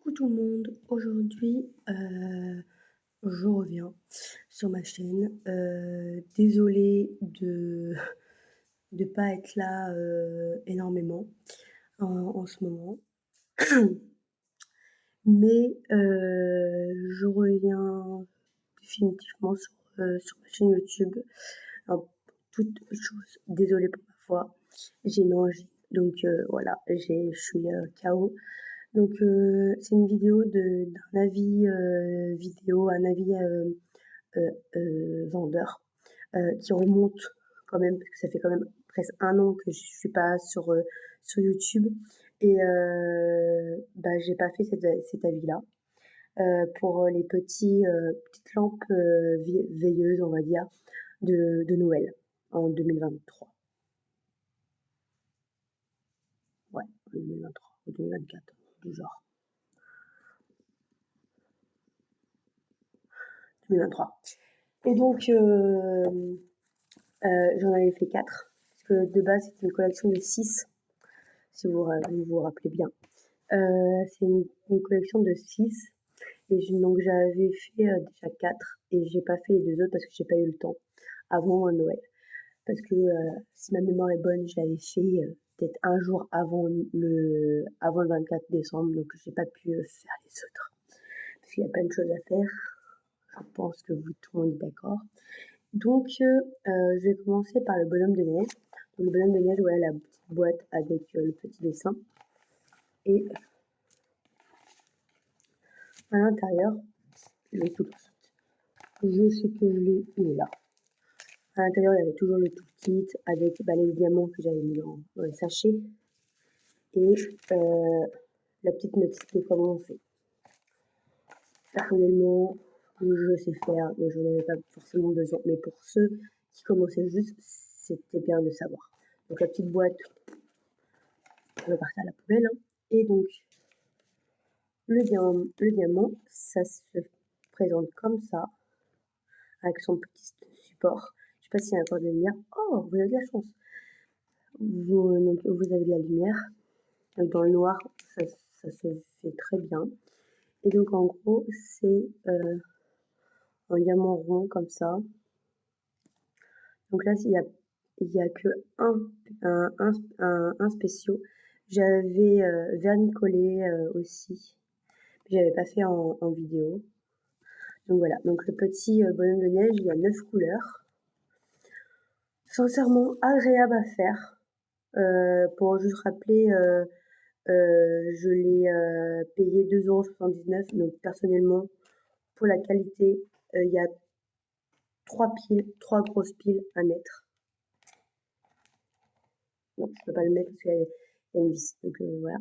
Coucou tout le monde, aujourd'hui je reviens sur ma chaîne. Désolée de ne pas être là énormément en ce moment, mais je reviens définitivement sur ma chaîne YouTube. Alors, toute chose, désolée pour ma voix, j'ai une angine, donc voilà, je suis KO. Donc c'est une vidéo d'un avis vidéo, un avis vendeur qui remonte quand même, parce que ça fait quand même presque un an que je suis pas sur YouTube et j'ai pas fait cet avis-là pour les petites lampes veilleuses, on va dire, de Noël en 2023. Ouais, en 2023 ou 2024, du genre. 2023. Et donc, j'en avais fait 4, parce que de base, c'était une collection de 6, si vous rappelez bien. C'est une collection de 6, et donc j'avais fait déjà 4, et j'ai pas fait les deux autres parce que j'ai pas eu le temps avant Noël. Parce que si ma mémoire est bonne, je l'avais fait peut-être un jour avant le 24 décembre, donc j'ai pas pu faire les autres. Parce qu'il y a plein de choses à faire. Je pense que tout le monde est d'accord. Donc, je vais commencer par le bonhomme de neige. Donc, le bonhomme de neige, voilà la petite boîte avec le petit dessin. Et à l'intérieur, je vais tout de suite. Je sais que je l'ai, il est là. À l'intérieur, il y avait toujours le tout kit avec les diamants que j'avais mis dans les sachets. Et la petite notice de comment on fait. Personnellement, je sais faire, donc je n'en avais pas forcément besoin. Mais pour ceux qui commençaient juste, c'était bien de savoir. Donc la petite boîte, je vais partir à la poubelle. Hein. Et donc, le diamant, ça se présente comme ça, avec son petit support. Je sais pas s'il y a encore de la lumière. Oh, vous avez de la chance. Vous avez de la lumière. Dans le noir, ça se fait très bien. Et donc, en gros, c'est un diamant rond comme ça. Donc là, il y a que un spéciaux. J'avais vernicolé aussi. J'avais pas fait en vidéo. Donc voilà, donc le petit bonhomme de neige, il y a 9 couleurs. Sincèrement agréable à faire. Pour juste rappeler, je l'ai payé 2,79 €. Donc personnellement, pour la qualité, il y a 3 grosses piles à mettre. Non, je peux pas le mettre parce qu'il y a une vis. Donc voilà.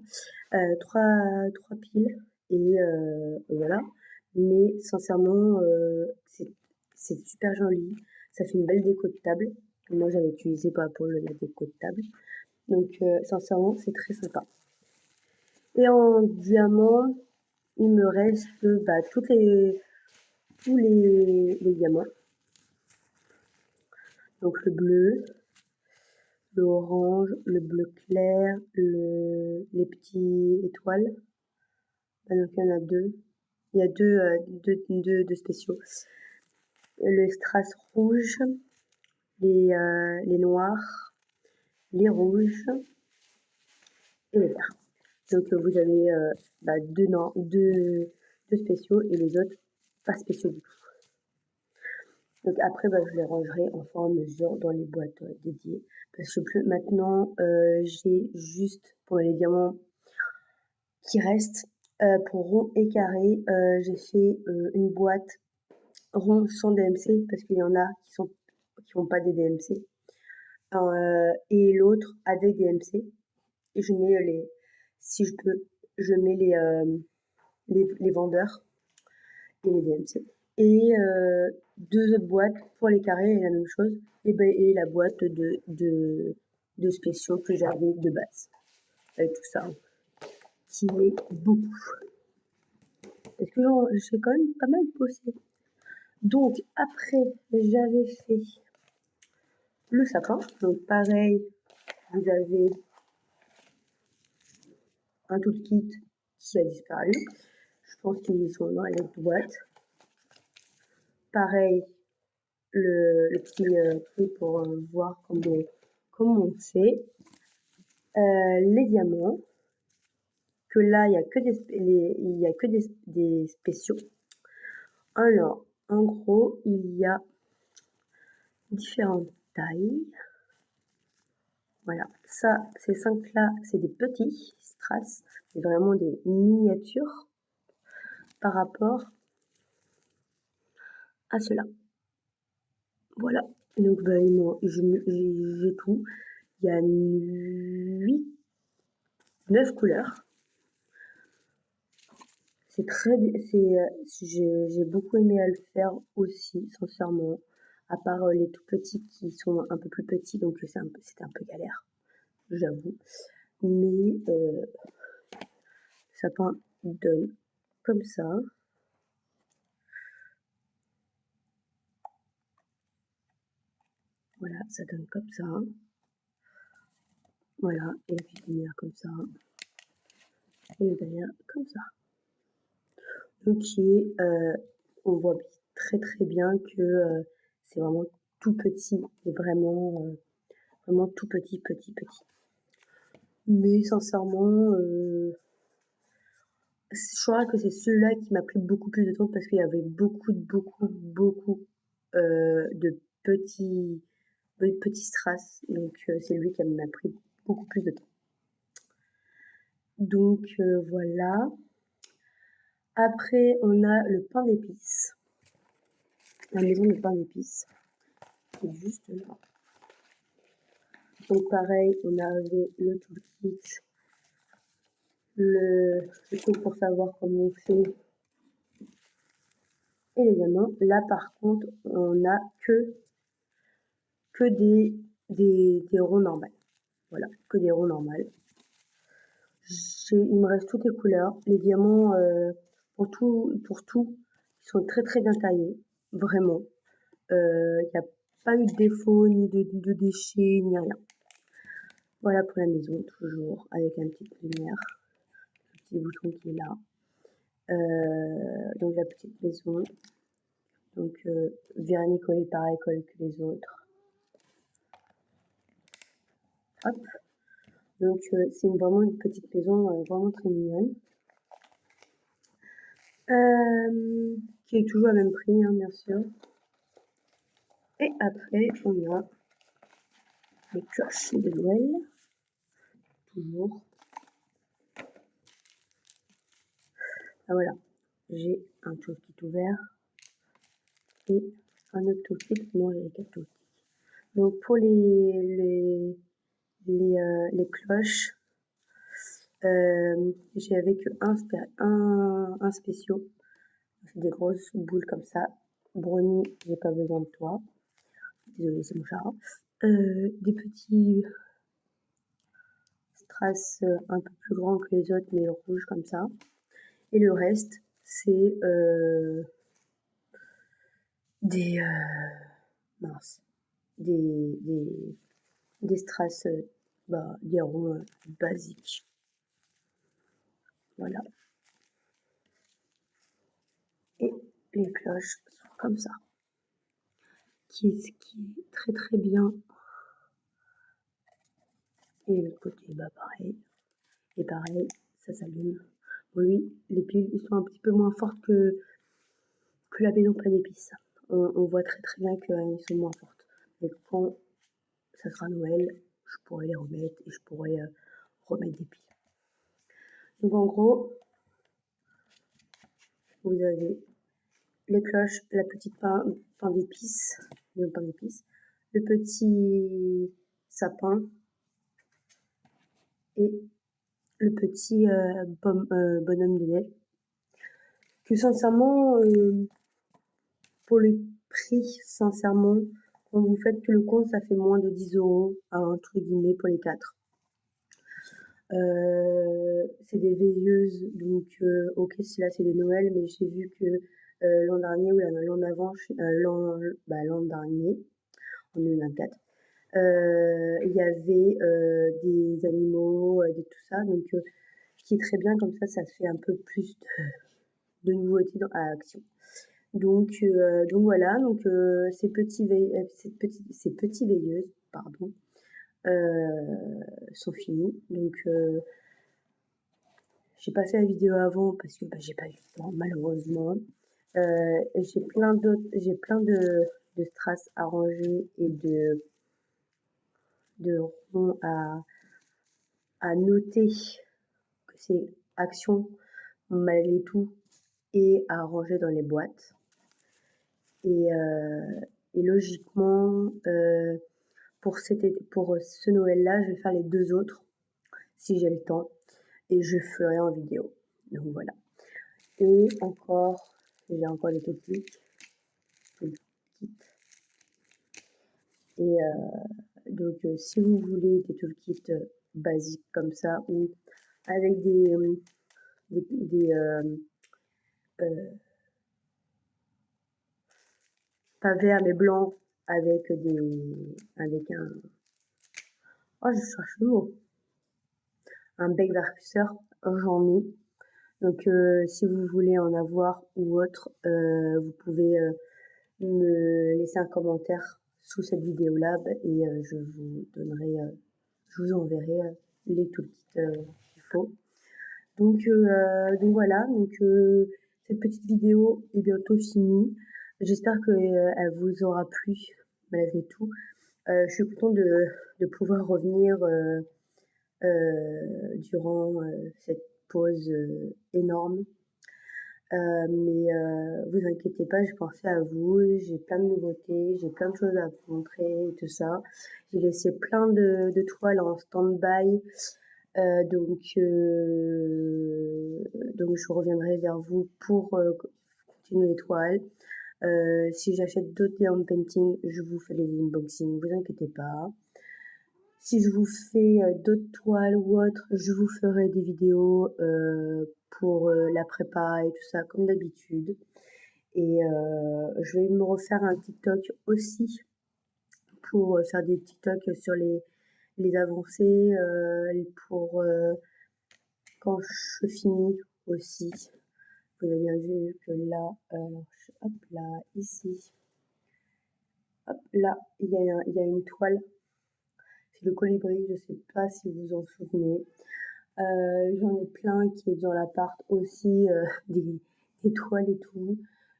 3 piles et voilà. Mais sincèrement, c'est super joli. Ça fait une belle déco de table. Moi, j'avais utilisé pour la déco de table. Donc, sincèrement, c'est très sympa. Et en diamant, il me reste tous les diamants. Donc, le bleu, l'orange, le bleu clair, les petits étoiles. Donc, il y en a deux. Il y a deux spéciaux. Le strass rouge, les noirs, les rouges et les verts. Donc vous avez deux spéciaux et les autres pas spéciaux du tout. Donc après je les rangerai en fur et à mesure dans les boîtes dédiées. Parce que maintenant j'ai juste pour les diamants qui restent pour rond et carré, j'ai fait une boîte rond sans DMC parce qu'il y en a qui n'ont pas des DMC. Et l'autre avec DMC. Et je mets si je peux, je mets les vendeurs et les DMC. Et deux autres boîtes pour les carrés et la même chose. Et la boîte de spéciaux que j'avais de base. Avec tout ça. Qui est beaucoup. Parce que j'ai quand même pas mal bossé. Donc après, j'avais fait le sapin. Donc pareil, vous avez un tout kit qui a disparu. pense qu'ils sont dans la boîte. Pareil, le petit prix pour voir comment on fait. Les diamants, que là, il n'y a que des spéciaux. Alors, en gros, il y a différentes tailles. Voilà, ça, ces 5-là, c'est des petits strass, c'est vraiment des miniatures par rapport à ceux-là. Voilà, donc bah, j'ai tout. Il y a 9 couleurs. C'est très bien, j'ai beaucoup aimé à le faire aussi, sincèrement. À part les tout petits qui sont un peu plus petits, donc c'était un peu galère, j'avoue. Mais ça donne comme ça. Voilà, ça donne comme ça. Voilà, et la petite lumière comme ça. Et le derrière comme ça. Donc on voit très très bien que c'est vraiment tout petit et vraiment tout petit. Mais sincèrement, je crois que c'est celui-là qui m'a pris beaucoup plus de temps parce qu'il y avait beaucoup de petits strass. Donc c'est lui qui m'a pris beaucoup plus de temps. Donc voilà. Après, on a le pain d'épices. La maison de pain d'épices. C'est juste là. Donc pareil, on avait le toolkit, le truc pour savoir comment on fait et les diamants. Là par contre, on a que des ronds normales. Voilà, que des ronds normales. Il me reste toutes les couleurs. Les diamants, pour tout, ils sont très très bien taillés, vraiment. Il n'y a pas eu de défaut, ni de déchets, ni rien. Voilà pour la maison, toujours avec un petit lumière, un petit bouton qui est là. Donc la petite maison. Donc Véronique est pareil que les autres. Hop. Donc c'est vraiment une petite maison vraiment très mignonne. Qui est toujours à même prix, hein, bien sûr. Et après, on a les cloches de Noël. Toujours. Ah voilà, j'ai un toolkit ouvert et un autre toolkit. Non, j'ai 4 toolkits. Donc pour les cloches, j'avais que un spéciaux. C'est des grosses boules comme ça. Brownie, j'ai pas besoin de toi. Désolée, c'est mon chat. Des petits strass un peu plus grands que les autres, mais rouges comme ça. Et le reste, c'est des mince, des strass, des ronds basiques. Voilà. Et les cloches sont comme ça. Qui est très très bien. Et l'autre côté, pareil. Et pareil, ça s'allume. Bon, oui, les piles, ils sont un petit peu moins fortes que la maison pas d'épices. On voit très très bien qu'ils sont moins fortes. Mais quand ça sera Noël, je pourrais les remettre et je pourrais remettre des piles. Donc en gros, vous avez les cloches, la petite pain d'épices, le petit sapin et le petit bonhomme de neige. Que sincèrement, pour le prix, sincèrement, quand vous faites tout le compte, ça fait moins de 10 € entre guillemets pour les 4. C'est des veilleuses, donc ok, là c'est de Noël, mais j'ai vu que l'an dernier ou l'an d'avant, l'an dernier, en 2024, il y avait des animaux, tout ça, donc ce qui est très bien, comme ça se fait un peu plus de nouveautés à Action. Donc voilà, ces petits veilleuses, pardon, sont finis. Donc j'ai pas fait la vidéo avant parce que j'ai pas eu le temps malheureusement. Et j'ai plein de strass à ranger et de ronds à noter que c'est Action malgré tout et à ranger dans les boîtes. Et logiquement, pour ce Noël-là, je vais faire les 2 autres si j'ai le temps et je ferai en vidéo. Donc voilà. Et encore, j'ai encore des toolkits. Et donc si vous voulez des toolkits basiques comme ça ou avec pas verts mais blancs avec un, oh je cherche le mot, un bec vercusseur, j'en ai. Donc si vous voulez en avoir ou autre, vous pouvez me laisser un commentaire sous cette vidéo là et je vous enverrai les toolkits qu'il faut. Donc voilà, cette petite vidéo est bientôt finie. J'espère qu'elle vous aura plu malgré tout. Je suis contente de pouvoir revenir durant cette pause énorme. Mais vous inquiétez pas, j'ai pensé à vous, j'ai plein de nouveautés, j'ai plein de choses à vous montrer et tout ça. J'ai laissé plein de toiles en stand-by, donc je reviendrai vers vous pour continuer les toiles. Si j'achète d'autres Neon Painting, je vous fais des unboxings, vous inquiétez pas. Si je vous fais d'autres toiles ou autres, je vous ferai des vidéos pour la prépa et tout ça, comme d'habitude. Et je vais me refaire un TikTok aussi pour faire des TikTok sur les avancées, pour quand je finis aussi. Vous avez bien vu que là, hop là, ici, hop là, il y a une toile. C'est le colibri, je sais pas si vous en souvenez. J'en ai plein qui est dans l'appart aussi, des toiles et tout.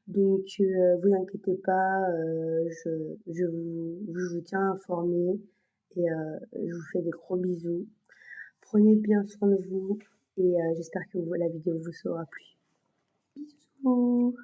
Donc vous inquiétez pas, je vous tiens informé et je vous fais des gros bisous. Prenez bien soin de vous et j'espère que la vidéo vous aura plu. Bisous!